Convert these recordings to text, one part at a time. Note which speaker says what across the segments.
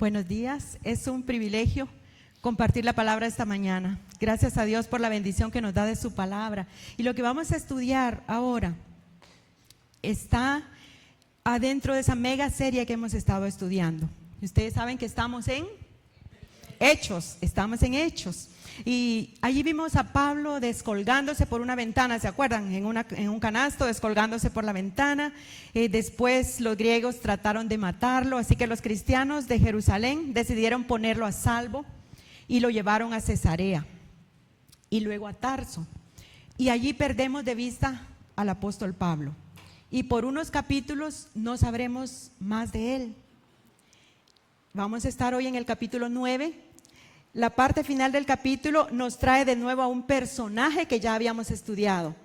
Speaker 1: Buenos días, es un privilegio compartir la palabra esta mañana. Gracias a Dios por la bendición que nos da de su palabra. Y lo que vamos a estudiar ahora está adentro de esa mega serie que hemos estado estudiando. Ustedes saben que estamos en Hechos, Y allí vimos a Pablo descolgándose por una ventana, ¿se acuerdan? En un canasto, descolgándose por la ventana. Después los griegos trataron de matarlo, así que los cristianos de Jerusalén decidieron ponerlo a salvo y lo llevaron a Cesarea y luego a Tarso. Y allí perdemos de vista al apóstol Pablo. Y por unos capítulos no sabremos más de él. Vamos a estar hoy en el capítulo 9. La parte final del capítulo nos trae de nuevo a un personaje que ya habíamos estudiado.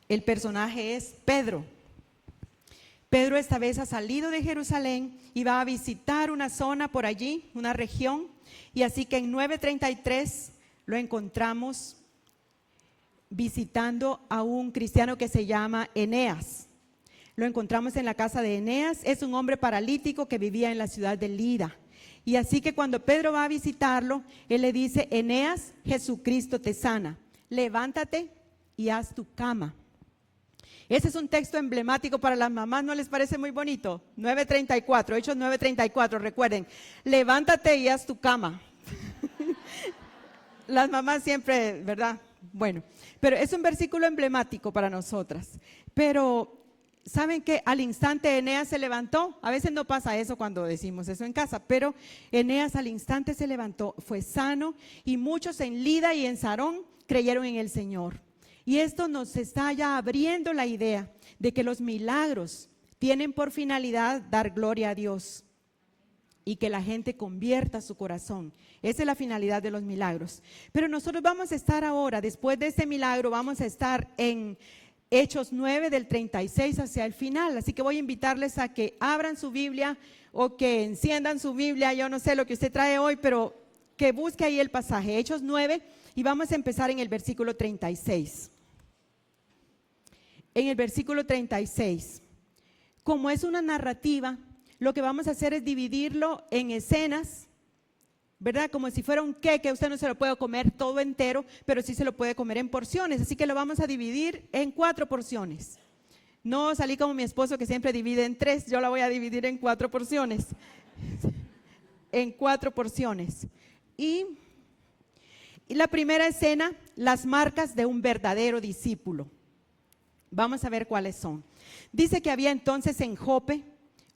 Speaker 1: El personaje es Pedro. Pedro esta vez ha salido de Jerusalén y va a visitar una zona por allí, una región. Y así que en 9:33 lo encontramos visitando a un cristiano que se llama Eneas. Lo encontramos en la casa de Eneas. Es un hombre paralítico que vivía en la ciudad de Lida. Y así que cuando Pedro va a visitarlo, él le dice: Eneas, Jesucristo te sana, levántate y haz tu cama. Ese es un texto emblemático para las mamás, ¿no les parece muy bonito? 9:34, Hechos 9:34, recuerden, levántate y haz tu cama. Las mamás siempre, ¿verdad? Bueno, pero es un versículo emblemático para nosotras. Pero ¿saben que al instante Eneas se levantó? A veces no pasa eso cuando decimos eso en casa, pero Eneas al instante se levantó, fue sano, y muchos en Lida y en Sarón creyeron en el Señor. Y esto nos está ya abriendo la idea de que los milagros tienen por finalidad dar gloria a Dios y que la gente convierta su corazón. Esa es la finalidad de los milagros. Pero nosotros vamos a estar ahora, después de este milagro, vamos a estar en Hechos 9 del 36 hacia el final, así que voy a invitarles a que abran su Biblia o que enciendan su Biblia, yo no sé lo que usted trae hoy, pero que busque ahí el pasaje, Hechos 9, y vamos a empezar en el versículo 36. En el versículo 36, como es una narrativa, lo que vamos a hacer es dividirlo en escenas, ¿verdad? Como si fuera un queque, usted no se lo puede comer todo entero, pero sí se lo puede comer en porciones, así que lo vamos a dividir en 4 porciones. No salí como mi esposo que siempre divide en 3, yo la voy a dividir en 4 porciones. En 4 porciones. Y la primera escena, las marcas de un verdadero discípulo. Vamos a ver cuáles son. Dice que había entonces en Jope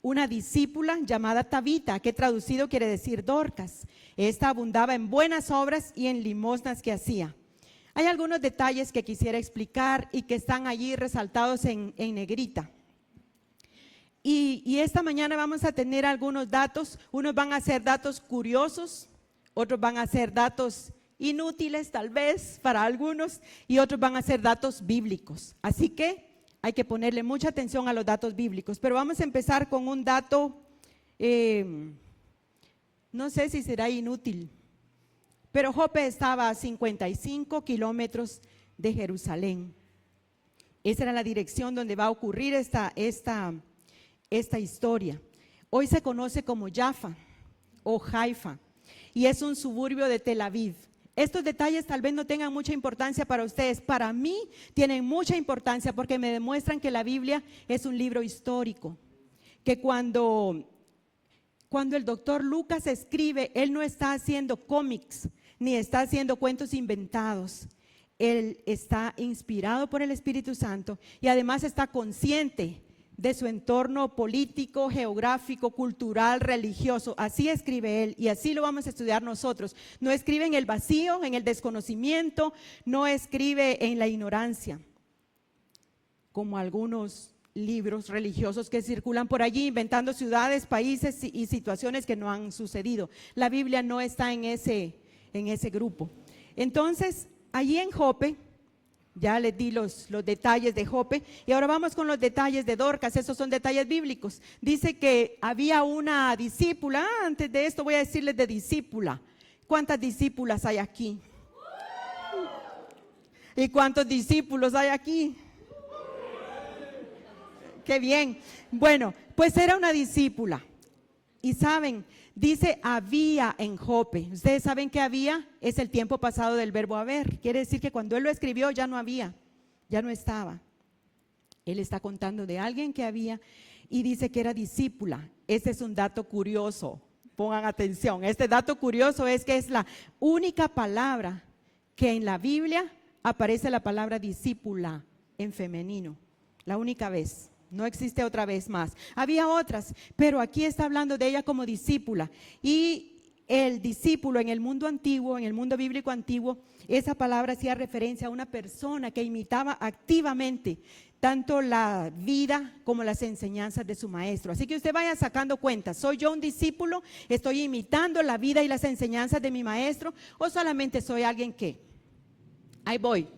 Speaker 1: una discípula llamada Tabita, que traducido quiere decir Dorcas. Esta abundaba en buenas obras y en limosnas que hacía. Hay algunos detalles que quisiera explicar y que están allí resaltados en negrita. Y esta mañana vamos a tener algunos datos. Unos van a ser datos curiosos, otros van a ser datos inútiles tal vez para algunos, y otros van a ser datos bíblicos. Así que hay que ponerle mucha atención a los datos bíblicos, pero vamos a empezar con un dato, no sé si será inútil, pero Jope estaba a 55 kilómetros de Jerusalén. Esa era la dirección donde va a ocurrir esta historia. Hoy se conoce como Jaffa o Haifa y es un suburbio de Tel Aviv. Estos detalles tal vez no tengan mucha importancia para ustedes, para mí tienen mucha importancia porque me demuestran que la Biblia es un libro histórico, que cuando el doctor Lucas escribe, él no está haciendo cómics, ni está haciendo cuentos inventados, él está inspirado por el Espíritu Santo y además está consciente de su entorno político, geográfico, cultural, religioso. Así escribe él y así lo vamos a estudiar nosotros. No escribe en el vacío, en el desconocimiento, no escribe en la ignorancia, como algunos libros religiosos que circulan por allí inventando ciudades, países y situaciones que no han sucedido. La Biblia no está en ese grupo. Entonces, allí en Jope, ya les di los detalles de Jope y ahora vamos con los detalles de Dorcas. Esos son detalles bíblicos. Dice que había una discípula. Antes de esto voy a decirles de discípula. ¿Cuántas discípulas hay aquí? ¿Y cuántos discípulos hay aquí? Qué bien. Bueno, pues era una discípula. Y saben, dice había en Jope. Ustedes saben que había es el tiempo pasado del verbo haber. Quiere decir que cuando él lo escribió ya no había, ya no estaba. Él está contando de alguien que había y dice que era discípula. Este es un dato curioso. Pongan atención. Este dato curioso es que es la única palabra que en la Biblia aparece la palabra discípula en femenino. La única vez. No existe otra vez más. Había otras, pero aquí está hablando de ella como discípula. Y el discípulo en el mundo antiguo, en el mundo bíblico antiguo, esa palabra hacía referencia a una persona que imitaba activamente tanto la vida como las enseñanzas de su maestro. Así que usted vaya sacando cuentas. ¿Soy yo un discípulo? ¿Estoy imitando la vida y las enseñanzas de mi maestro? ¿O solamente soy alguien que ahí voy,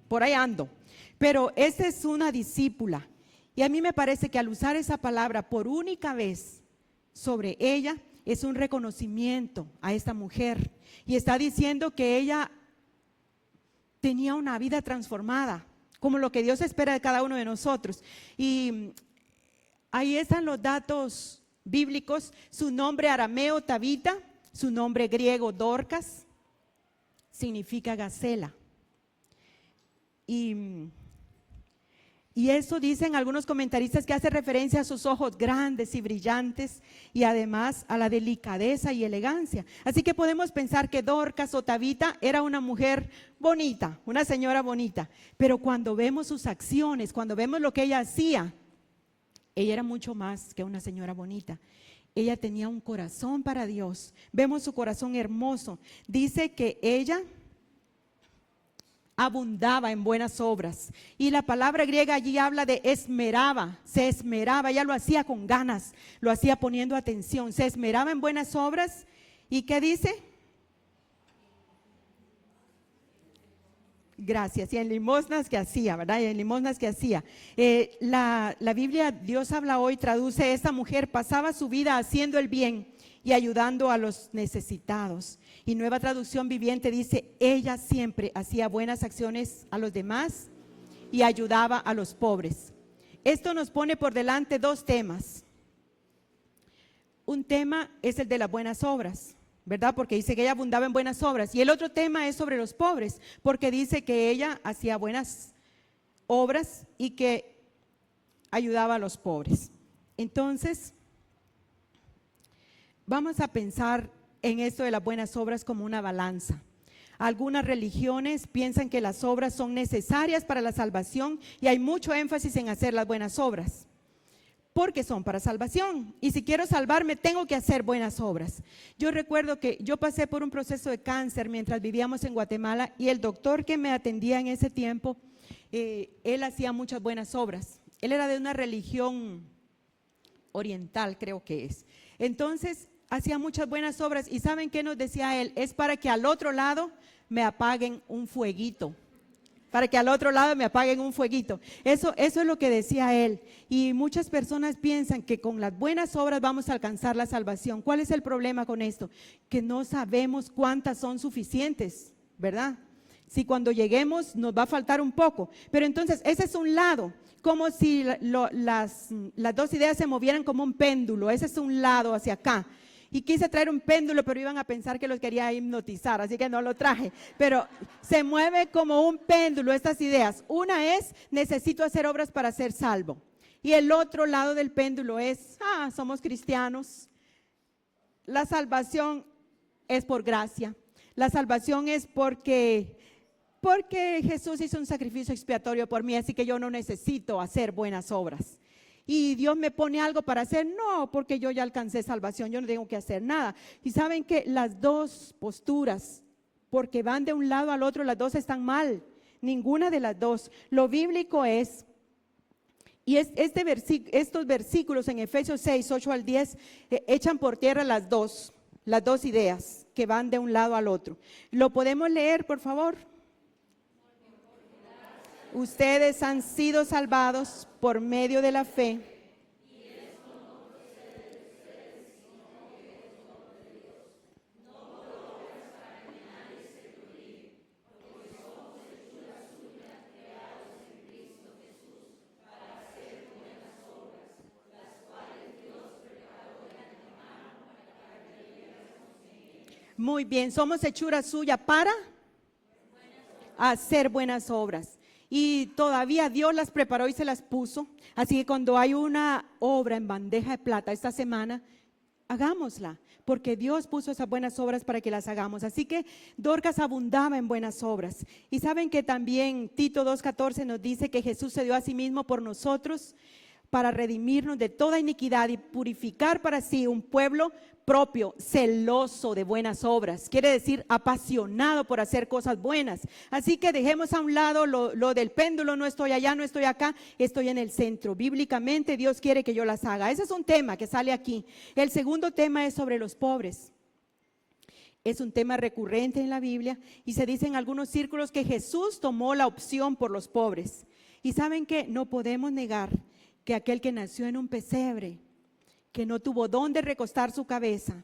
Speaker 1: por ahí ando? Pero esa es una discípula. Y a mí me parece que al usar esa palabra por única vez sobre ella, es un reconocimiento a esta mujer. Y está diciendo que ella tenía una vida transformada, como lo que Dios espera de cada uno de nosotros. Y ahí están los datos bíblicos. Su nombre arameo Tabita, su nombre griego Dorcas, significa gacela. Y eso dicen algunos comentaristas que hace referencia a sus ojos grandes y brillantes y además a la delicadeza y elegancia. Así que podemos pensar que Dorcas o Tabita era una mujer bonita, una señora bonita. Pero cuando vemos sus acciones, cuando vemos lo que ella hacía, ella era mucho más que una señora bonita. Ella tenía un corazón para Dios. Vemos su corazón hermoso. Dice que ella abundaba en buenas obras. Y la palabra griega allí habla de esmeraba, se esmeraba, ella lo hacía con ganas, lo hacía poniendo atención, se esmeraba en buenas obras. ¿Y qué dice? Gracias. Y en limosnas que hacía, ¿verdad? Y en limosnas que hacía. La Biblia, Dios habla hoy, traduce: esta mujer pasaba su vida haciendo el bien y ayudando a los necesitados. Y Nueva Traducción Viviente dice: ella siempre hacía buenas acciones a los demás y ayudaba a los pobres. Esto nos pone por delante dos temas. Un tema es el de las buenas obras, ¿verdad? Porque dice que ella abundaba en buenas obras. Y el otro tema es sobre los pobres, porque dice que ella hacía buenas obras y que ayudaba a los pobres. Entonces, vamos a pensar en esto de las buenas obras como una balanza. Algunas religiones piensan que las obras son necesarias para la salvación y hay mucho énfasis en hacer las buenas obras, porque son para salvación. Y si quiero salvarme, tengo que hacer buenas obras. Yo recuerdo que yo pasé por un proceso de cáncer mientras vivíamos en Guatemala y el doctor que me atendía en ese tiempo, él hacía muchas buenas obras. Él era de una religión oriental, creo que es. Entonces, hacía muchas buenas obras y ¿saben qué nos decía él? Es para que al otro lado me apaguen un fueguito. Para que al otro lado me apaguen un fueguito. Eso es lo que decía él. Y muchas personas piensan que con las buenas obras vamos a alcanzar la salvación. ¿Cuál es el problema con esto? Que no sabemos cuántas son suficientes, ¿verdad? Si cuando lleguemos nos va a faltar un poco. Pero entonces ese es un lado, como si las dos ideas se movieran como un péndulo. Ese es un lado hacia acá. Y quise traer un péndulo, pero iban a pensar que los quería hipnotizar, así que no lo traje. Pero se mueve como un péndulo estas ideas. Una es: necesito hacer obras para ser salvo. Y el otro lado del péndulo es: somos cristianos. La salvación es por gracia. La salvación es porque Jesús hizo un sacrificio expiatorio por mí, así que yo no necesito hacer buenas obras. Y Dios me pone algo para hacer, no, porque yo ya alcancé salvación, yo no tengo que hacer nada. Y saben que las dos posturas, porque van de un lado al otro, las dos están mal, ninguna de las dos. Lo bíblico es, y estos versículos en Efesios 6, 8 al 10, echan por tierra las dos ideas que van de un lado al otro. ¿Lo podemos leer, por favor? Ustedes han sido salvados por medio de la fe. Muy bien, somos hechura suya para hacer buenas obras. Y todavía Dios las preparó y se las puso. Así que cuando hay una obra en bandeja de plata esta semana, hagámosla, porque Dios puso esas buenas obras para que las hagamos. Así que Dorcas abundaba en buenas obras. Y saben que también Tito 2:14 nos dice que Jesús se dio a sí mismo por nosotros para redimirnos de toda iniquidad y purificar para sí un pueblo propio, celoso de buenas obras. Quiere decir apasionado por hacer cosas buenas. Así que dejemos a un lado lo del péndulo, no estoy allá, no estoy acá, estoy en el centro. Bíblicamente Dios quiere que yo las haga. Ese es un tema que sale aquí. El segundo tema es sobre los pobres. Es un tema recurrente en la Biblia y se dice en algunos círculos que Jesús tomó la opción por los pobres. Y saben que no podemos negar que aquel que nació en un pesebre, que no tuvo dónde recostar su cabeza,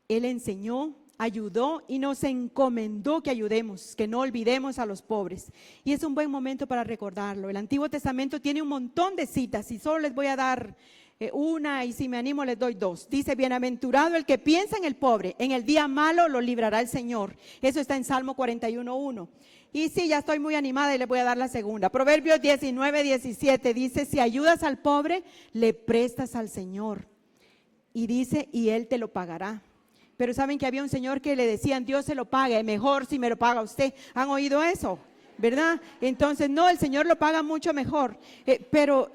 Speaker 1: Él enseñó, ayudó y nos encomendó que ayudemos, que no olvidemos a los pobres. Y es un buen momento para recordarlo. El Antiguo Testamento tiene un montón de citas y solo les voy a dar una, y si me animo les doy dos. Dice: bienaventurado el que piensa en el pobre, en el día malo lo librará el Señor. Eso está en Salmo 41:1. Y sí, ya estoy muy animada y les voy a dar la segunda. Proverbios 19:17 dice: si ayudas al pobre, le prestas al Señor. Y dice: y Él te lo pagará. Pero saben que había un señor que le decían: Dios se lo paga, mejor si me lo paga usted. ¿Han oído eso? ¿Verdad? Entonces, no, el Señor lo paga mucho mejor. Pero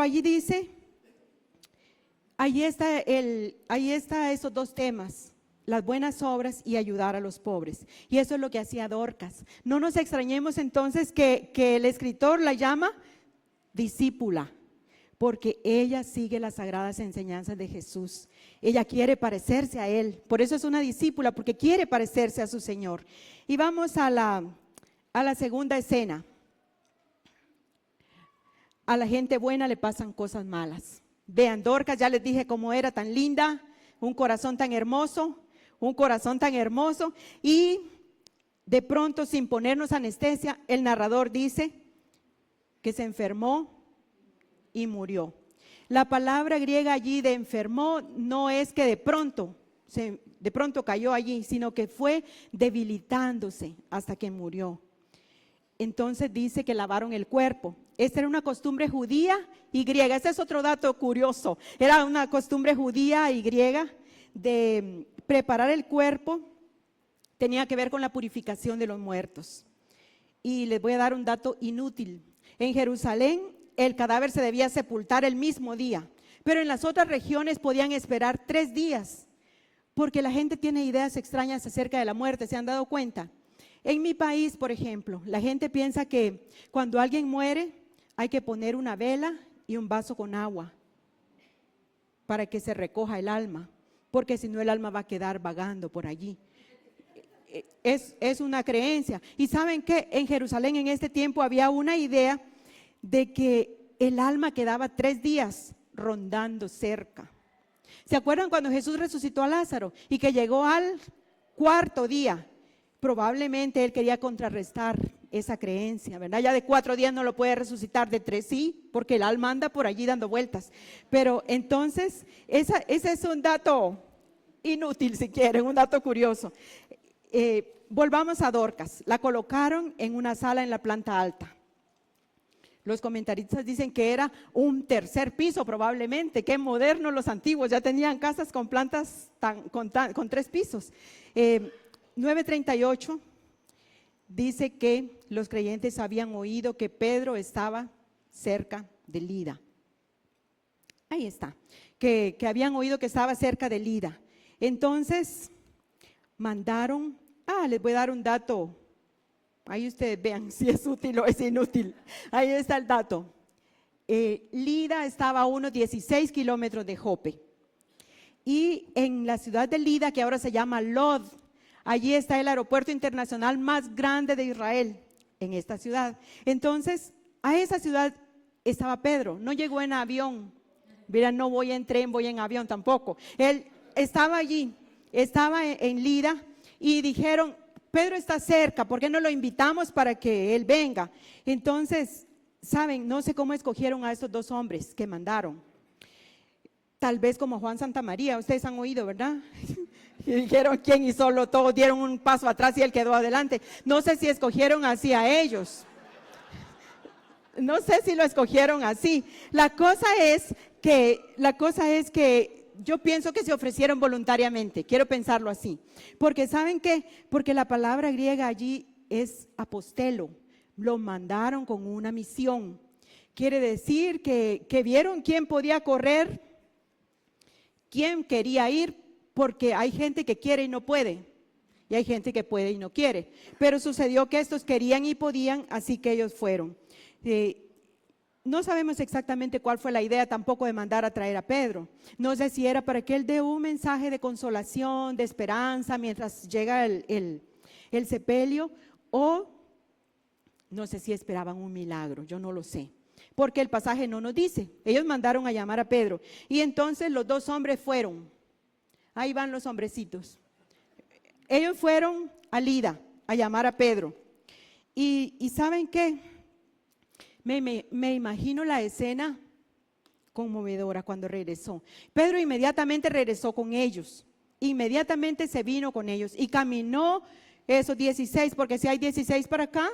Speaker 1: allí dice, ahí está esos dos temas: las buenas obras y ayudar a los pobres. Y eso es lo que hacía Dorcas. No nos extrañemos entonces que el escritor la llama discípula, porque ella sigue las sagradas enseñanzas de Jesús. Ella quiere parecerse a Él. Por eso es una discípula, porque quiere parecerse a su Señor. Y vamos a la segunda escena. A la gente buena le pasan cosas malas. Vean, Dorcas, ya les dije cómo era, tan linda, un corazón tan hermoso, y de pronto, sin ponernos anestesia, el narrador dice que se enfermó y murió. La palabra griega allí de enfermó no es que de pronto cayó allí, sino que fue debilitándose hasta que murió. Entonces dice que lavaron el cuerpo. Esta era una costumbre judía y griega. Este es otro dato curioso. Era una costumbre judía y griega de preparar el cuerpo. Tenía que ver con la purificación de los muertos. Y les voy a dar un dato inútil. En Jerusalén el cadáver se debía sepultar el mismo día, pero en las otras regiones podían esperar 3 días, porque la gente tiene ideas extrañas acerca de la muerte. ¿Se han dado cuenta? En mi país, por ejemplo, la gente piensa que cuando alguien muere hay que poner una vela y un vaso con agua para que se recoja el alma, porque si no el alma va a quedar vagando por allí. Es una creencia. Y ¿saben qué? En Jerusalén en este tiempo había una idea de que el alma quedaba 3 días rondando cerca. ¿Se acuerdan cuando Jesús resucitó a Lázaro y que llegó al 4.º día? Probablemente él quería contrarrestar esa creencia, ¿verdad? Ya de 4 días no lo puede resucitar, de 3 sí, porque el alma anda por allí dando vueltas. Pero entonces, ese es un dato inútil, si quieren, un dato curioso. Volvamos a Dorcas. La colocaron en una sala en la planta alta. Los comentaristas dicen que era un 3er piso probablemente. Qué modernos los antiguos, ya tenían casas con plantas con 3 pisos. 9:38 dice que los creyentes habían oído que Pedro estaba cerca de Lida. Ahí está, que habían oído que estaba cerca de Lida. Entonces mandaron, les voy a dar un dato. Ahí ustedes vean si es útil o es inútil. Ahí está el dato. Lida estaba a unos 16 kilómetros de Jope. Y en la ciudad de Lida, que ahora se llama Lod, allí está el aeropuerto internacional más grande de Israel, en esta ciudad. Entonces, a esa ciudad estaba Pedro. No llegó en avión. Mira, no voy en tren, voy en avión tampoco. Él estaba allí, estaba en Lida y dijeron: Pedro está cerca, ¿por qué no lo invitamos para que él venga? Entonces, saben, no sé cómo escogieron a estos 2 hombres que mandaron. Tal vez como Juan Santamaría, ustedes han oído, ¿verdad? Y dijeron quién y solo todos dieron un paso atrás y él quedó adelante. No sé si escogieron así a ellos. No sé si lo escogieron así. La cosa es que yo pienso que se ofrecieron voluntariamente. Quiero pensarlo así. Porque ¿saben qué? Porque la palabra griega allí es apostelo. Lo mandaron con una misión. Quiere decir que vieron quién podía correr, quién quería ir, porque hay gente que quiere y no puede, y hay gente que puede y no quiere. Pero sucedió que estos querían y podían, así que ellos fueron. No sabemos exactamente cuál fue la idea tampoco de mandar a traer a Pedro. No sé si era para que él dé un mensaje de consolación, de esperanza, mientras llega el sepelio, o no sé si esperaban un milagro, yo no lo sé. Porque el pasaje no nos dice. Ellos mandaron a llamar a Pedro. Y entonces los dos hombres fueron. Ahí van los hombrecitos. Ellos fueron a Lida a llamar a Pedro. Y ¿saben qué? Me imagino la escena conmovedora cuando regresó. Pedro inmediatamente regresó con ellos. Inmediatamente se vino con ellos y caminó esos 16, porque si hay 16 para acá,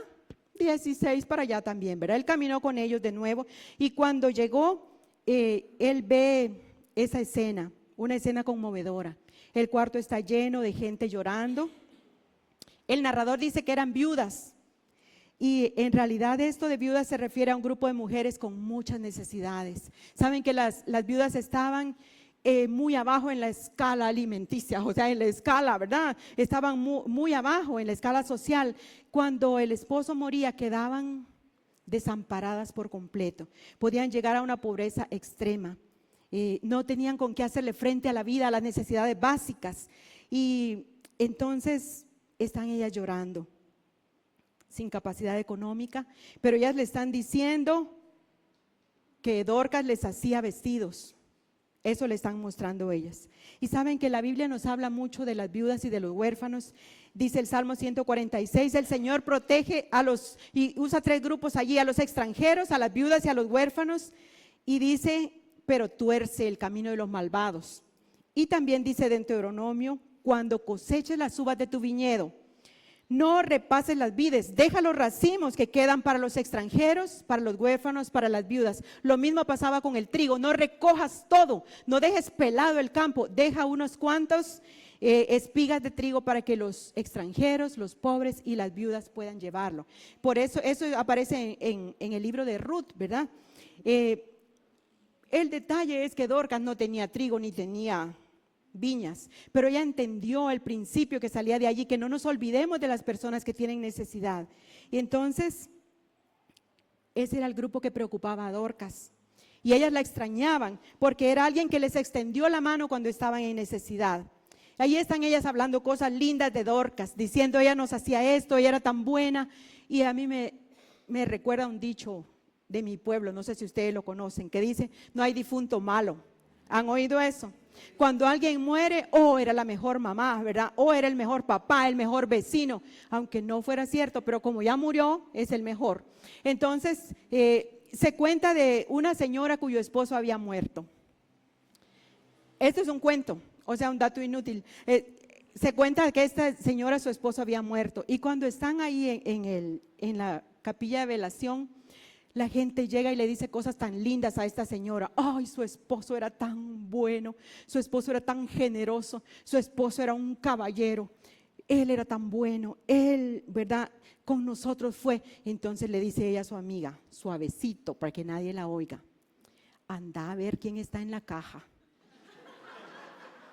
Speaker 1: 16 para allá también, ¿verdad? Él caminó con ellos de nuevo y cuando llegó, él ve esa escena, una escena conmovedora. El cuarto está lleno de gente llorando. El narrador dice que eran viudas y en realidad esto de viudas se refiere a un grupo de mujeres con muchas necesidades. Saben que las viudas estaban muy abajo en la escala alimenticia, o sea, en la escala, ¿verdad? Estaban muy abajo en la escala social. Cuando el esposo moría, quedaban desamparadas por completo. Podían llegar a una pobreza extrema. No tenían con qué hacerle frente a la vida, a las necesidades básicas. Y entonces están ellas llorando, sin capacidad económica, pero ellas le están diciendo que Dorcas les hacía vestidos. Eso le están mostrando ellas. Y saben que la Biblia nos habla mucho de las viudas y de los huérfanos. Dice el Salmo 146, el Señor protege a los, y usa 3 grupos allí, a los extranjeros, a las viudas y a los huérfanos. Y dice, pero tuerce el camino de los malvados. Y también dice de Deuteronomio, cuando coseches las uvas de tu viñedo, no repases las vides, deja los racimos que quedan para los extranjeros, para los huérfanos, para las viudas. Lo mismo pasaba con el trigo, no recojas todo, no dejes pelado el campo, deja unos cuantos espigas de trigo para que los extranjeros, los pobres y las viudas puedan llevarlo. Por eso aparece en el libro de Ruth, ¿verdad? El detalle es que Dorcas no tenía trigo ni tenía viñas, pero ella entendió el principio que salía de allí, que no nos olvidemos de las personas que tienen necesidad. Y entonces ese era el grupo que preocupaba a Dorcas y ellas la extrañaban porque era alguien que les extendió la mano cuando estaban en necesidad. Ahí están ellas hablando cosas lindas de Dorcas, diciendo ella nos hacía esto, ella era tan buena. Y a mí me recuerda un dicho de mi pueblo, no sé si ustedes lo conocen, que dice, no hay difunto malo. ¿Han oído eso? Cuando alguien muere, era la mejor mamá, ¿verdad? Era el mejor papá, el mejor vecino, aunque no fuera cierto, pero como ya murió, es el mejor. Entonces, se cuenta de una señora cuyo esposo había muerto. Esto es un cuento, o sea, un dato inútil. Se cuenta que esta señora, su esposo había muerto, y cuando están ahí en la capilla de velación, la gente llega y le dice cosas tan lindas a esta señora. Ay, su esposo era tan bueno, su esposo era tan generoso, su esposo era un caballero, él era tan bueno, él, ¿verdad? Con nosotros fue. Entonces le dice ella a su amiga, suavecito, para que nadie la oiga, anda a ver quién está en la caja.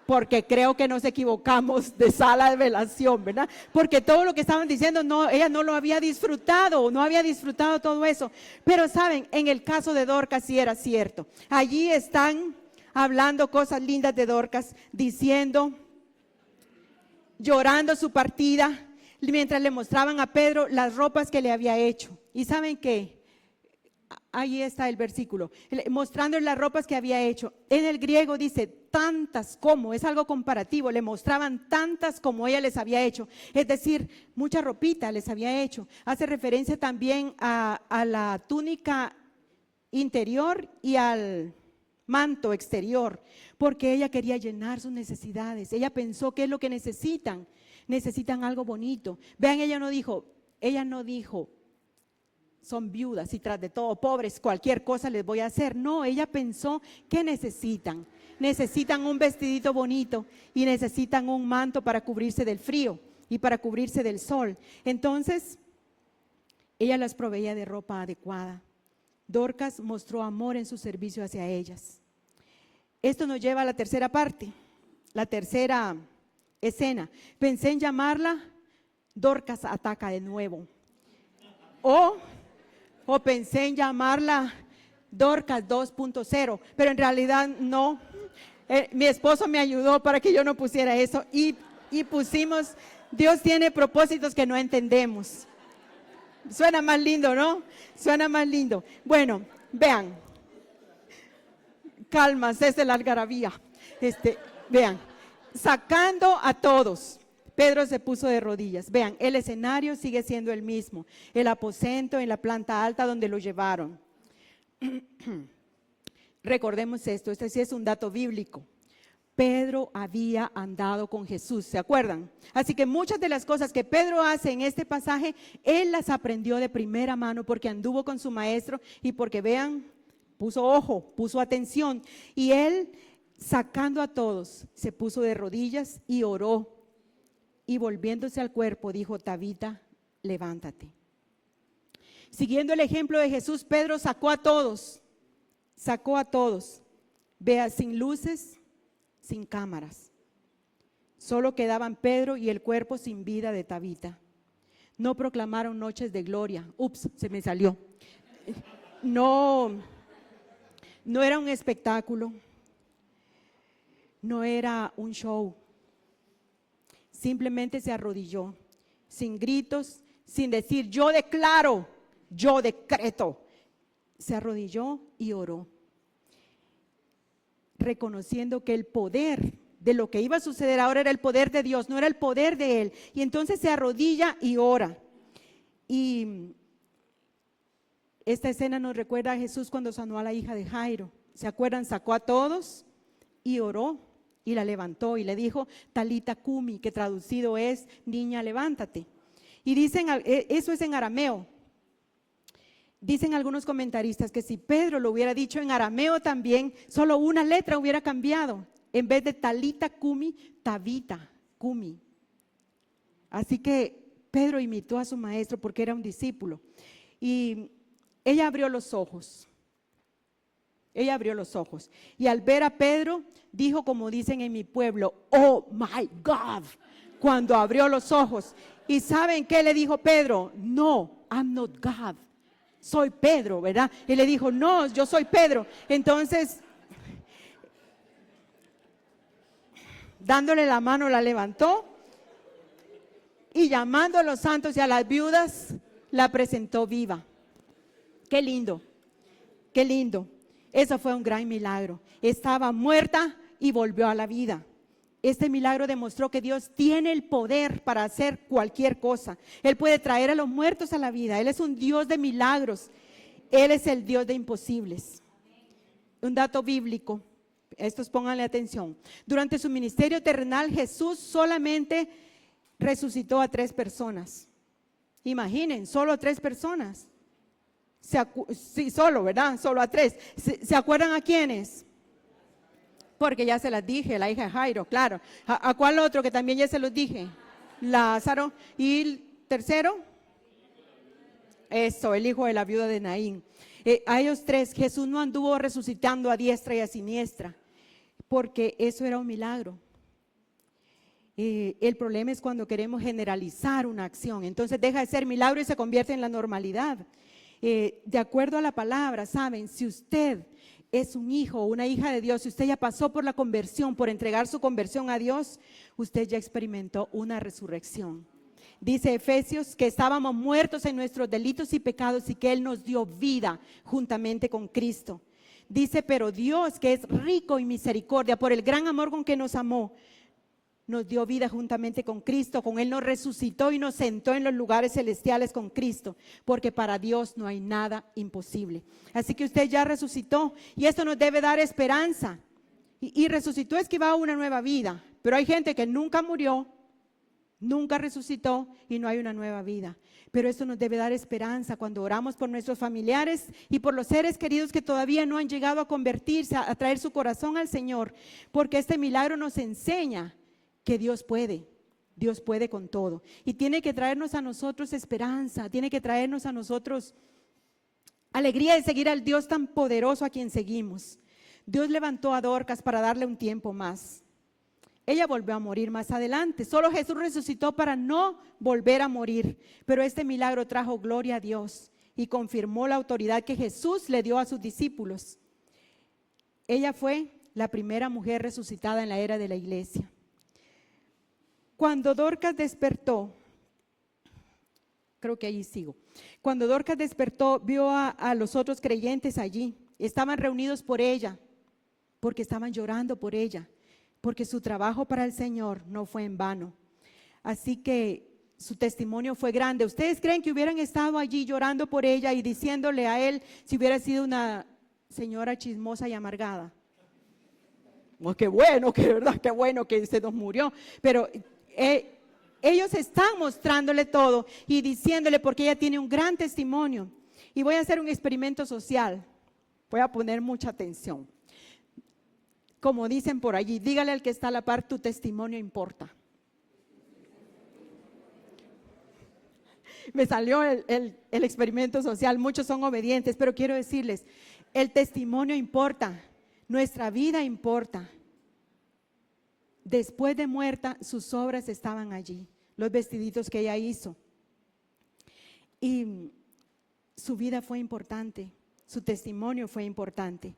Speaker 1: Porque creo que nos equivocamos de sala de velación, ¿verdad? Porque todo lo que estaban diciendo, ella no lo había disfrutado, no había disfrutado todo eso. Pero saben, en el caso de Dorcas sí era cierto. Allí están hablando cosas lindas de Dorcas, diciendo, llorando su partida, mientras le mostraban a Pedro las ropas que le había hecho. ¿Y saben qué? Ahí está el versículo, mostrando las ropas que había hecho. En el griego dice tantas como, es algo comparativo, le mostraban tantas como ella les había hecho, es decir, mucha ropita les había hecho. Hace referencia también a la túnica interior y al manto exterior, porque ella quería llenar sus necesidades. Ella pensó qué es lo que necesitan. Necesitan algo bonito. Vean, ella no dijo, son viudas y tras de todo pobres, cualquier cosa les voy a hacer. No, ella pensó que necesitan. Necesitan un vestidito bonito y necesitan un manto para cubrirse del frío y para cubrirse del sol. Entonces, ella las proveía de ropa adecuada. Dorcas mostró amor en su servicio hacia ellas. Esto nos lleva a la tercera parte, la tercera escena. Pensé en llamarla Dorcas ataca de nuevo. O pensé en llamarla Dorcas 2.0, pero en realidad no. Mi esposo me ayudó para que yo no pusiera eso y pusimos, Dios tiene propósitos que no entendemos. Suena más lindo, ¿no? Suena más lindo. Bueno, vean. Calmas, es de la algarabía. Vean, sacando a todos. Pedro se puso de rodillas. Vean, el escenario sigue siendo el mismo. El aposento en la planta alta donde lo llevaron. Recordemos esto, este sí es un dato bíblico. Pedro había andado con Jesús, ¿se acuerdan? Así que muchas de las cosas que Pedro hace en este pasaje, él las aprendió de primera mano porque anduvo con su maestro y porque vean, puso ojo, puso atención. Y él, sacando a todos, se puso de rodillas y oró. Y volviéndose al cuerpo, dijo: Tabita, levántate. Siguiendo el ejemplo de Jesús, Pedro sacó a todos. Vea, sin luces, sin cámaras. Solo quedaban Pedro y el cuerpo sin vida de Tabita. No proclamaron noches de gloria. Ups, se me salió. No era un espectáculo. No era un show. Simplemente se arrodilló, sin gritos, sin decir yo declaro, yo decreto. Se arrodilló y oró, reconociendo que el poder de lo que iba a suceder ahora era el poder de Dios, no era el poder de él. Y entonces se arrodilla y ora. Y esta escena nos recuerda a Jesús cuando sanó a la hija de Jairo. ¿Se acuerdan? Sacó a todos y oró. Y la levantó y le dijo: Talita cumi, que traducido es: niña, levántate. Y dicen, eso es en arameo. Dicen algunos comentaristas que si Pedro lo hubiera dicho en arameo también, solo una letra hubiera cambiado. En vez de Talita cumi, Tabita cumi. Así que Pedro imitó a su maestro porque era un discípulo. Y ella abrió los ojos. Y al ver a Pedro, dijo como dicen en mi pueblo: oh my God, cuando abrió los ojos. ¿Y saben qué le dijo Pedro? No, I'm not God, soy Pedro, ¿verdad? Y le dijo: no, yo soy Pedro. Entonces, dándole la mano, la levantó y llamando a los santos y a las viudas, la presentó viva. Qué lindo, qué lindo. Eso fue un gran milagro. Estaba muerta y volvió a la vida. Este milagro demostró que Dios tiene el poder para hacer cualquier cosa. Él puede traer a los muertos a la vida. Él es un Dios de milagros. Él es el Dios de imposibles. Un dato bíblico. Estos pónganle atención. Durante su ministerio terrenal, Jesús solamente resucitó a 3 personas. Imaginen, solo 3 personas. Sí, solo, ¿verdad? Solo a 3. ¿Se acuerdan a quiénes? Porque ya se las dije, la hija de Jairo, claro. ¿A cuál otro que también ya se los dije? Lázaro. ¿Y el tercero? Eso, el hijo de la viuda de Naín. A ellos 3, Jesús no anduvo resucitando a diestra y a siniestra, porque eso era un milagro. El problema es cuando queremos generalizar una acción. Entonces deja de ser milagro y se convierte en la normalidad. De acuerdo a la palabra, saben, si usted es un hijo o una hija de Dios, si usted ya pasó por la conversión, por entregar su conversión a Dios, usted ya experimentó una resurrección. Dice Efesios que estábamos muertos en nuestros delitos y pecados y que Él nos dio vida juntamente con Cristo. Dice: pero Dios, que es rico en misericordia, por el gran amor con que nos amó, nos dio vida juntamente con Cristo, con Él nos resucitó y nos sentó en los lugares celestiales con Cristo, porque para Dios no hay nada imposible. Así que usted ya resucitó y esto nos debe dar esperanza. Y resucitó es que va a una nueva vida, pero hay gente que nunca murió, nunca resucitó y no hay una nueva vida. Pero esto nos debe dar esperanza cuando oramos por nuestros familiares y por los seres queridos que todavía no han llegado a convertirse, a traer su corazón al Señor, porque este milagro nos enseña que Dios puede con todo. Y tiene que traernos a nosotros esperanza, tiene que traernos a nosotros alegría de seguir al Dios tan poderoso a quien seguimos. Dios levantó a Dorcas para darle un tiempo más. Ella volvió a morir más adelante. Solo Jesús resucitó para no volver a morir. Pero este milagro trajo gloria a Dios y confirmó la autoridad que Jesús le dio a sus discípulos. Ella fue la primera mujer resucitada en la era de la iglesia. Cuando Dorcas despertó, creo que allí sigo. Cuando Dorcas despertó, vio a los otros creyentes allí. Estaban reunidos por ella, porque estaban llorando por ella, porque su trabajo para el Señor no fue en vano. Así que su testimonio fue grande. ¿Ustedes creen que hubieran estado allí llorando por ella y diciéndole a él si hubiera sido una señora chismosa y amargada? Oh, qué bueno, que verdad, qué bueno que usted nos murió. Pero ellos están mostrándole todo y diciéndole, porque ella tiene un gran testimonio. Y voy a hacer un experimento social. Voy a poner mucha atención. Como dicen por allí, dígale al que está a la par, tu testimonio importa. Me salió el experimento social, muchos son obedientes, pero quiero decirles, el testimonio importa, nuestra vida importa. Después de muerta, sus obras estaban allí, los vestiditos que ella hizo. Y su vida fue importante, su testimonio fue importante.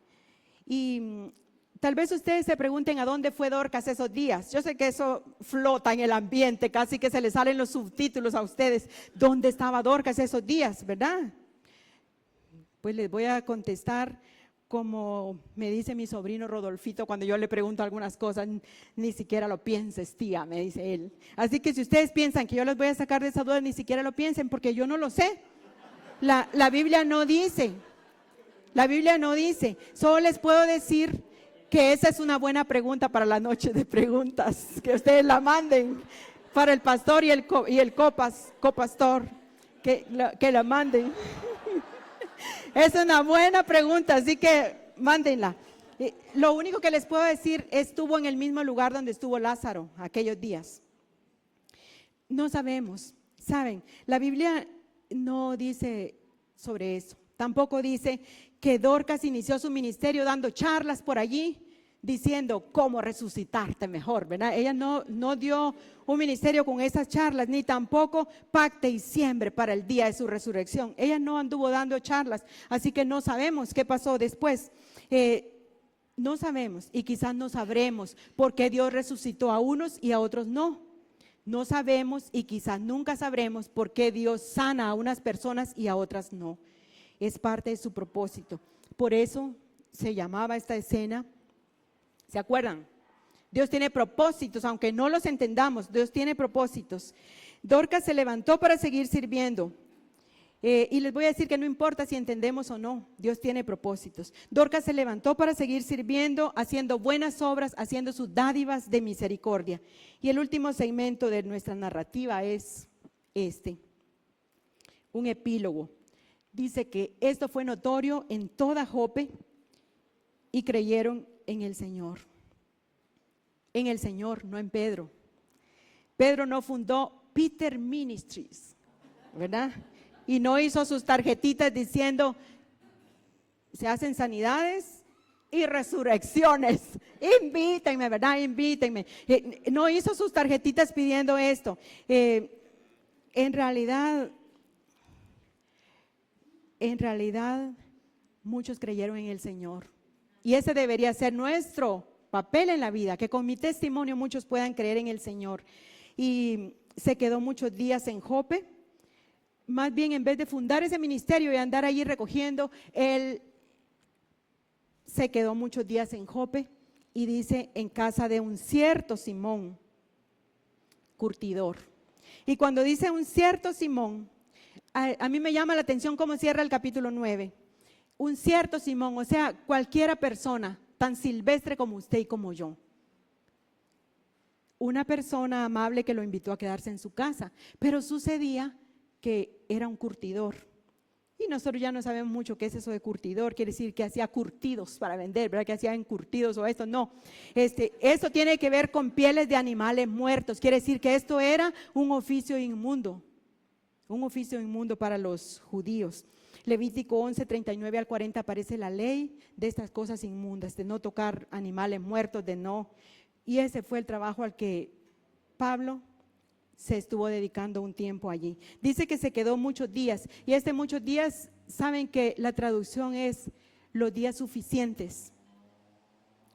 Speaker 1: Y tal vez ustedes se pregunten a dónde fue Dorcas esos días. Yo sé que eso flota en el ambiente, casi que se les salen los subtítulos a ustedes. ¿Dónde estaba Dorcas esos días, verdad? Pues les voy a contestar como me dice mi sobrino Rodolfito cuando yo le pregunto algunas cosas. Ni siquiera lo pienses, tía, me dice él. Así que si ustedes piensan que yo les voy a sacar de esa duda, ni siquiera lo piensen, porque yo no lo sé. La Biblia no dice. La Biblia no dice. Solo les puedo decir que esa es una buena pregunta para la noche de preguntas, que ustedes la manden para el pastor y el copastor, que la manden. Es una buena pregunta, así que mándenla. Lo único que les puedo decir, estuvo en el mismo lugar donde estuvo Lázaro aquellos días. No sabemos, ¿saben? La Biblia no dice sobre eso. Tampoco dice que Dorcas inició su ministerio dando charlas por allí, diciendo cómo resucitarte mejor, ¿verdad? Ella no dio un ministerio con esas charlas, ni tampoco pacte y siembre para el día de su resurrección. Ella no anduvo dando charlas, así que no sabemos qué pasó después. No sabemos y quizás no sabremos por qué Dios resucitó a unos y a otros no. No sabemos y quizás nunca sabremos por qué Dios sana a unas personas y a otras no. Es parte de su propósito. Por eso se llamaba esta escena, ¿se acuerdan? Dios tiene propósitos, aunque no los entendamos, Dios tiene propósitos. Dorcas se levantó para seguir sirviendo. Y les voy a decir que no importa si entendemos o no, Dios tiene propósitos. Dorcas se levantó para seguir sirviendo, haciendo buenas obras, haciendo sus dádivas de misericordia. Y el último segmento de nuestra narrativa es un epílogo. Dice que esto fue notorio en toda Jope y creyeron en el Señor. En el Señor, no en Pedro. Pedro no fundó Peter Ministries, ¿verdad? Y no hizo sus tarjetitas diciendo, se hacen sanidades y resurrecciones. Invítenme, ¿verdad? Invítenme. No hizo sus tarjetitas pidiendo esto. En realidad, muchos creyeron en el Señor. Y ese debería ser nuestro papel en la vida, que con mi testimonio muchos puedan creer en el Señor. Y se quedó muchos días en Jope. Más bien, en vez de fundar ese ministerio y andar allí recogiendo, él se quedó muchos días en Jope y dice, en casa de un cierto Simón, curtidor. Y cuando dice un cierto Simón, a mí me llama la atención cómo cierra el capítulo 9. Un cierto Simón, o sea, cualquiera persona tan silvestre como usted y como yo. Una persona amable que lo invitó a quedarse en su casa, pero sucedía que era un curtidor. Y nosotros ya no sabemos mucho qué es eso de curtidor, quiere decir que hacía curtidos para vender, ¿verdad? Que hacía encurtidos o esto, no. Eso tiene que ver con pieles de animales muertos, quiere decir que esto era un oficio inmundo para los judíos. Levítico 11, 39 al 40 aparece la ley de estas cosas inmundas, de no tocar animales muertos, y ese fue el trabajo al que Pablo se estuvo dedicando un tiempo allí. Dice que se quedó muchos días, y muchos días, saben que la traducción es los días suficientes,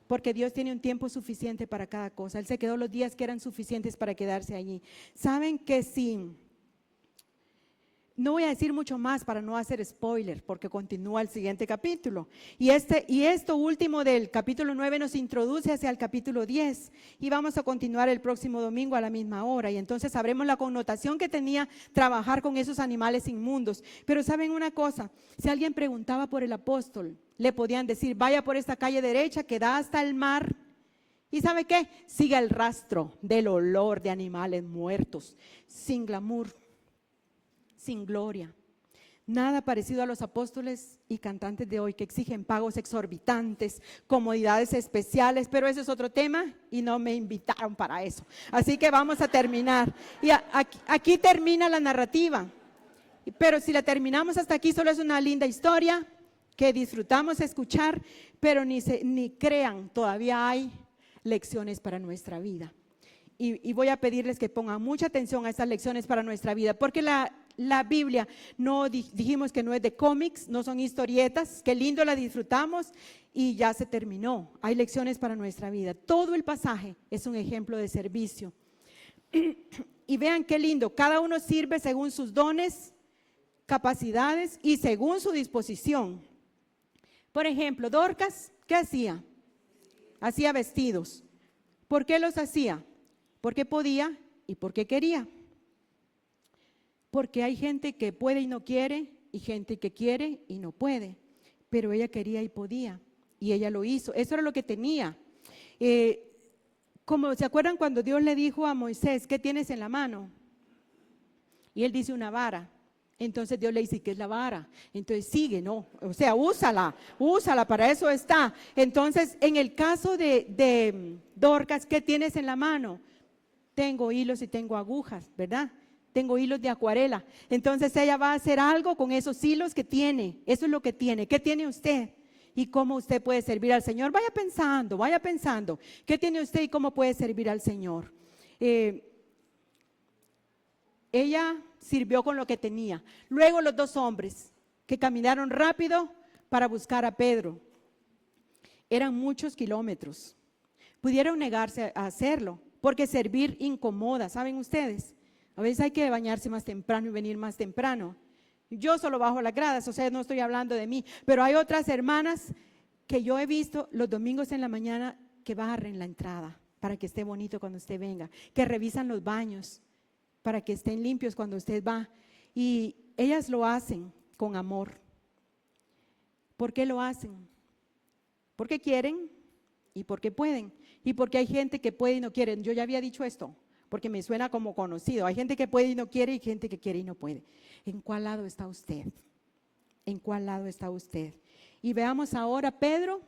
Speaker 1: porque Dios tiene un tiempo suficiente para cada cosa. Él se quedó los días que eran suficientes para quedarse allí. Saben que sí. No voy a decir mucho más para no hacer spoiler, porque continúa el siguiente capítulo. Y esto último del capítulo 9 nos introduce hacia el capítulo 10. Y vamos a continuar el próximo domingo a la misma hora. Y entonces sabremos la connotación que tenía trabajar con esos animales inmundos. Pero ¿saben una cosa? Si alguien preguntaba por el apóstol, le podían decir, vaya por esta calle derecha que da hasta el mar. ¿Y sabe qué? Siga el rastro del olor de animales muertos, sin glamour, sin gloria. Nada parecido a los apóstoles y cantantes de hoy que exigen pagos exorbitantes, comodidades especiales, pero ese es otro tema y no me invitaron para eso. Así que vamos a terminar. Y aquí termina la narrativa, pero si la terminamos hasta aquí solo es una linda historia que disfrutamos escuchar, pero ni crean, todavía hay lecciones para nuestra vida. Y voy a pedirles que pongan mucha atención a estas lecciones para nuestra vida, porque la Biblia, no dijimos que no es de cómics, no son historietas, qué lindo la disfrutamos y ya se terminó. Hay lecciones para nuestra vida. Todo el pasaje es un ejemplo de servicio. Y vean qué lindo, cada uno sirve según sus dones, capacidades y según su disposición. Por ejemplo, Dorcas, ¿qué hacía? Hacía vestidos. ¿Por qué los hacía? Porque podía y porque quería. Porque hay gente que puede y no quiere, y gente que quiere y no puede. Pero ella quería y podía, y ella lo hizo. Eso era lo que tenía. Como se acuerdan cuando Dios le dijo a Moisés, ¿qué tienes en la mano? Y él dice una vara. Entonces Dios le dice, ¿qué es la vara? Entonces sigue, ¿no? O sea, úsala, para eso está. Entonces, en el caso de Dorcas, ¿qué tienes en la mano? Tengo hilos y tengo agujas, ¿verdad? Tengo hilos de acuarela. Entonces ella va a hacer algo con esos hilos que tiene. Eso es lo que tiene. ¿Qué tiene usted? Y cómo usted puede servir al Señor. Vaya pensando. ¿Qué tiene usted y cómo puede servir al Señor? Ella sirvió con lo que tenía. Luego los dos hombres que caminaron rápido para buscar a Pedro. Eran muchos kilómetros. Pudieron negarse a hacerlo, porque servir incomoda, ¿saben ustedes? A veces hay que bañarse más temprano y venir más temprano. Yo solo bajo las gradas, o sea, no estoy hablando de mí, pero hay otras hermanas que yo he visto los domingos en la mañana que barren la entrada para que esté bonito cuando usted venga, que revisan los baños para que estén limpios cuando usted va, y ellas lo hacen con amor. ¿Por qué lo hacen? Porque quieren y porque pueden, y porque hay gente que puede y no quiere. Yo ya había dicho esto, porque me suena como conocido. Hay gente que puede y no quiere, y gente que quiere y no puede. ¿En cuál lado está usted? ¿En cuál lado está usted? Y veamos ahora, Pedro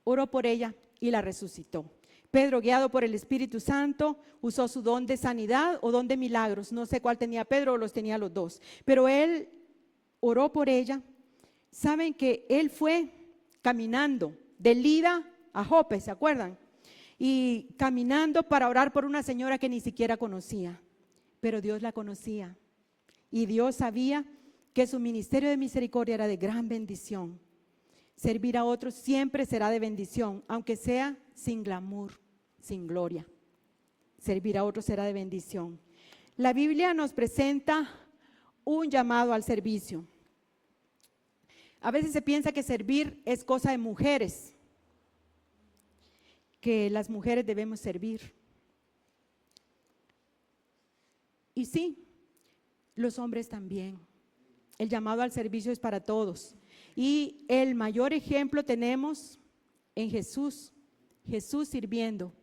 Speaker 1: oró por ella y la resucitó. Pedro, guiado por el Espíritu Santo, usó su don de sanidad o don de milagros. No sé cuál tenía Pedro o los tenía los dos, pero él oró por ella. Saben que él fue caminando de Lida a Jope, ¿se acuerdan? Y caminando para orar por una señora que ni siquiera conocía, pero Dios la conocía y Dios sabía que su ministerio de misericordia era de gran bendición. Servir a otros siempre será de bendición, aunque sea sin glamour, sin gloria. Servir a otros será de bendición. La Biblia nos presenta un llamado al servicio. A veces se piensa que servir es cosa de mujeres, que las mujeres debemos servir. Y sí, los hombres también. El llamado al servicio es para todos. Y el mayor ejemplo tenemos en Jesús, Jesús sirviendo.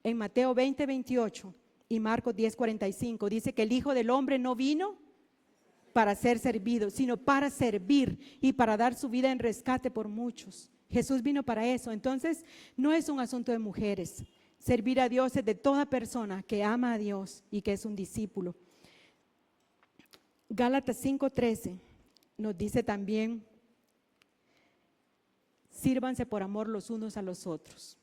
Speaker 1: En Mateo 20:28 y Marcos 10:45 dice que el Hijo del Hombre no vino para ser servido, sino para servir y para dar su vida en rescate por muchos. Jesús vino para eso. Entonces, no es un asunto de mujeres. Servir a Dios es de toda persona que ama a Dios y que es un discípulo. Gálatas 5:13 nos dice también: sírvanse por amor los unos a los otros.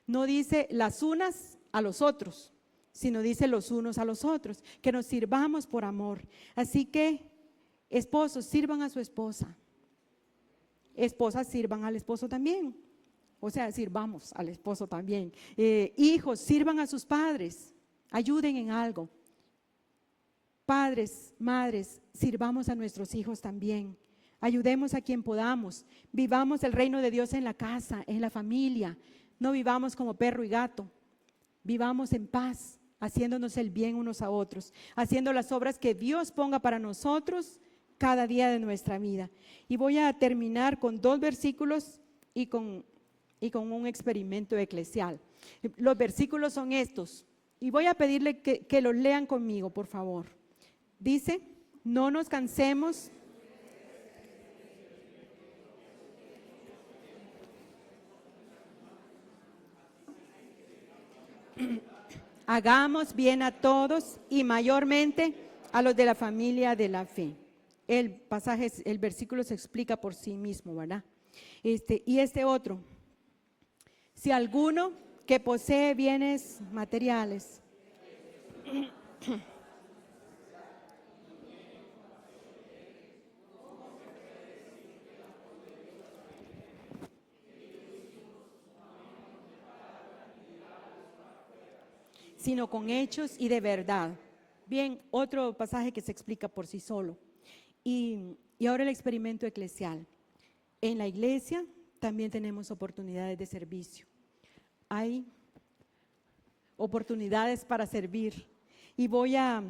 Speaker 1: No dice las unas a los otros, sino dice los unos a los otros, que nos sirvamos por amor. Así que, esposos, sirvan a su esposa. Esposas, sirvan al esposo también. O sea, sirvamos al esposo también. Hijos, sirvan a sus padres, ayuden en algo. Padres, madres, sirvamos a nuestros hijos también. Ayudemos a quien podamos. Vivamos el reino de Dios en la casa, en la familia. No vivamos como perro y gato. Vivamos en paz, haciéndonos el bien unos a otros, haciendo las obras que Dios ponga para nosotros cada día de nuestra vida. Y voy a terminar con 2 versículos y con un experimento eclesial. Los versículos son estos, y voy a pedirle que los lean conmigo, por favor. Dice: no nos cansemos hagamos bien a todos y mayormente a los de la familia de la fe. El pasaje, el versículo se explica por sí mismo, ¿verdad? Y este otro: si alguno que posee bienes materiales sino con hechos y de verdad. Bien, otro pasaje que se explica por sí solo. Y ahora el experimento eclesial. En la iglesia también tenemos oportunidades de servicio. Hay oportunidades para servir. Y voy a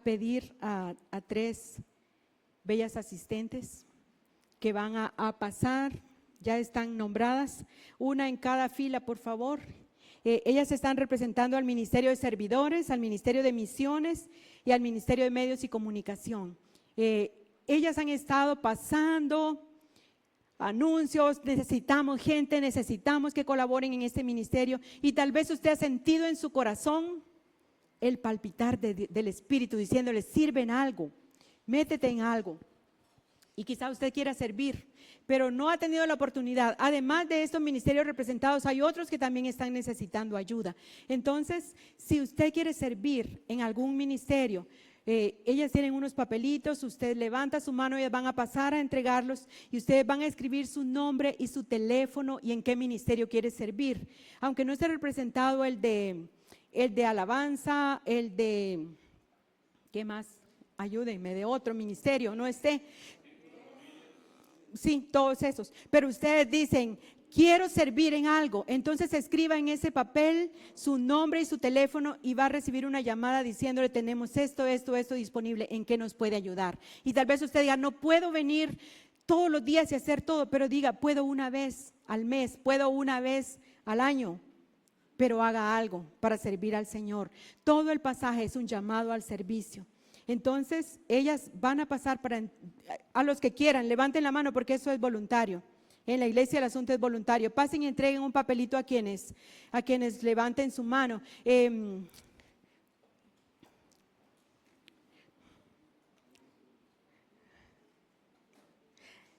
Speaker 1: pedir a 3 bellas asistentes que van a pasar, ya están nombradas, una en cada fila, por favor. Ellas están representando al Ministerio de Servidores, al Ministerio de Misiones y al Ministerio de Medios y Comunicación. Ellas han estado pasando anuncios: necesitamos gente, necesitamos que colaboren en este ministerio. Y tal vez usted ha sentido en su corazón el palpitar del Espíritu diciéndole: sirve en algo, métete en algo. Y quizá usted quiera servir, pero no ha tenido la oportunidad. Además de estos ministerios representados, hay otros que también están necesitando ayuda. Entonces, si usted quiere servir en algún ministerio, ellas tienen unos papelitos, usted levanta su mano, ellas van a pasar a entregarlos y ustedes van a escribir su nombre y su teléfono y en qué ministerio quiere servir. Aunque no esté representado el de alabanza, el de, ¿qué más? Ayúdenme, de otro ministerio, no esté. Sí, todos esos. Pero ustedes dicen: quiero servir en algo. Entonces escriba en ese papel su nombre y su teléfono y va a recibir una llamada diciéndole: tenemos esto disponible, ¿en qué nos puede ayudar? Y tal vez usted diga: no puedo venir todos los días y hacer todo, pero diga: puedo una vez al mes, puedo una vez al año, pero haga algo para servir al Señor. Todo el pasaje es un llamado al servicio. Entonces, ellas van a pasar a los que quieran, levanten la mano porque eso es voluntario. En la iglesia el asunto es voluntario. Pasen y entreguen un papelito a quienes levanten su mano.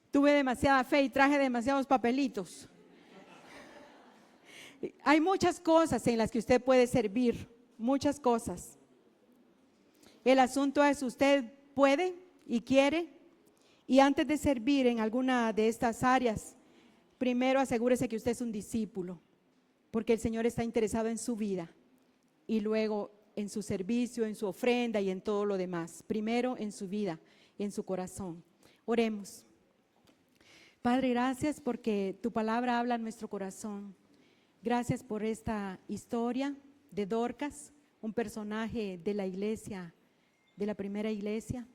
Speaker 1: Tuve demasiada fe y traje demasiados papelitos. Hay muchas cosas en las que usted puede servir, muchas cosas. El asunto es: usted puede y quiere. Y antes de servir en alguna de estas áreas, primero asegúrese que usted es un discípulo, porque el Señor está interesado en su vida y luego en su servicio, en su ofrenda y en todo lo demás. Primero en su vida, en su corazón. Oremos. Padre, gracias porque tu palabra habla en nuestro corazón. Gracias por esta historia de Dorcas, un personaje de la iglesia, de la primera iglesia.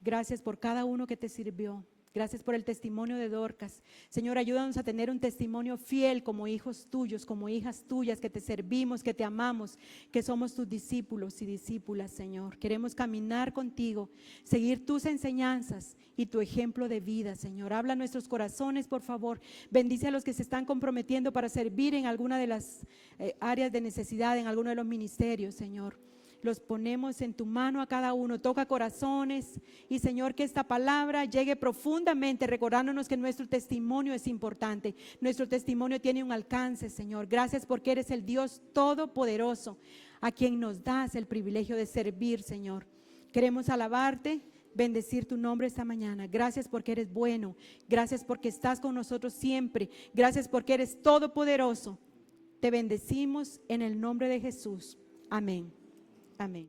Speaker 1: Gracias por cada uno que te sirvió. Gracias por el testimonio de Dorcas. Señor, ayúdanos a tener un testimonio fiel como hijos tuyos, como hijas tuyas, que te servimos, que te amamos, que somos tus discípulos y discípulas, Señor. Queremos caminar contigo, seguir tus enseñanzas y tu ejemplo de vida, Señor. Habla a nuestros corazones, por favor. Bendice a los que se están comprometiendo para servir en alguna de las áreas de necesidad, en alguno de los ministerios, Señor. Los ponemos en tu mano a cada uno, toca corazones y Señor, que esta palabra llegue profundamente, recordándonos que nuestro testimonio es importante, nuestro testimonio tiene un alcance, Señor. Gracias porque eres el Dios todopoderoso, a quien nos das el privilegio de servir, Señor. Queremos alabarte, bendecir tu nombre esta mañana. Gracias porque eres bueno, gracias porque estás con nosotros siempre, gracias porque eres todopoderoso. Te bendecimos en el nombre de Jesús. Amén. Amén.